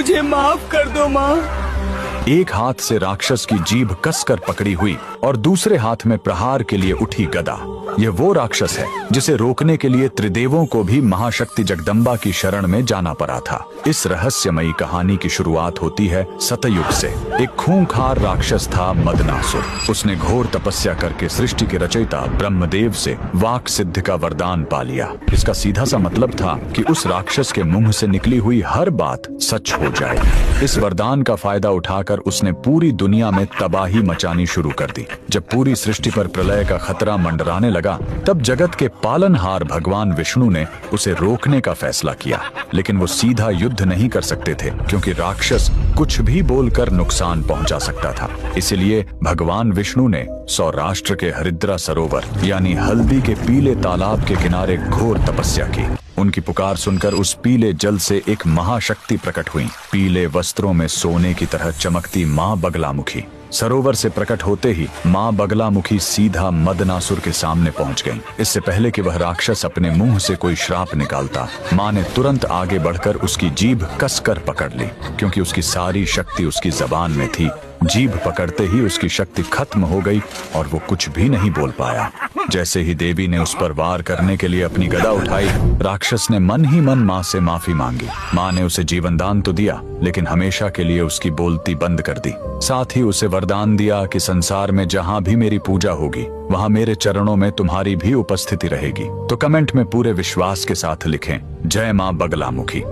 मुझे माफ कर दो माँ। एक हाथ से राक्षस की जीभ कसकर पकड़ी हुई और दूसरे हाथ में प्रहार के लिए उठी गदा। यह वो राक्षस है जिसे रोकने के लिए त्रिदेवों को भी महाशक्ति जगदम्बा की शरण में जाना पड़ा था। इस रहस्यमयी कहानी की शुरुआत होती है सतयुग से। एक खूंखार राक्षस था मदनासुर। उसने घोर तपस्या करके सृष्टि के रचयिता ब्रह्मदेव से वाक सिद्धि का वरदान पा लिया। इसका सीधा सा मतलब था कि उस राक्षस के मुंह से निकली हुई हर बात सच हो जाए। इस वरदान का फायदा उठाकर उसने पूरी दुनिया में तबाही मचानी शुरू कर दी। जब पूरी सृष्टि पर प्रलय का खतरा मंडराने लगा, तब जगत के पालनहार भगवान विष्णु ने उसे रोकने का फैसला किया। लेकिन वो सीधा युद्ध नहीं कर सकते थे, क्योंकि राक्षस कुछ भी बोलकर नुकसान पहुंचा सकता था। इसलिए भगवान विष्णु ने सौराष्ट्र के हरिद्रा सरोवर यानी हल्दी के पीले तालाब के किनारे घोर तपस्या की। उनकी पुकार सुनकर उस पीले जल से एक महाशक्ति प्रकट हुई। पीले वस्त्रों में सोने की तरह चमकती माँ बगलामुखी। सरोवर से प्रकट होते ही माँ बगलामुखी सीधा मदनासुर के सामने पहुंच गईं। इससे पहले कि वह राक्षस अपने मुंह से कोई श्राप निकालता, माँ ने तुरंत आगे बढ़कर उसकी जीभ कसकर पकड़ ली, क्योंकि उसकी सारी शक्ति उसकी जबान में थी। जीभ पकड़ते ही उसकी शक्ति खत्म हो गई और वो कुछ भी नहीं बोल पाया। जैसे ही देवी ने उस पर वार करने के लिए अपनी गदा उठाई, राक्षस ने मन ही मन माँ से माफी मांगी। माँ ने उसे जीवन दान तो दिया, लेकिन हमेशा के लिए उसकी बोलती बंद कर दी। साथ ही उसे वरदान दिया कि संसार में जहाँ भी मेरी पूजा होगी, वहाँ मेरे चरणों में तुम्हारी भी उपस्थिति रहेगी। तो कमेंट में पूरे विश्वास के साथ लिखें, जय माँ बगलामुखी।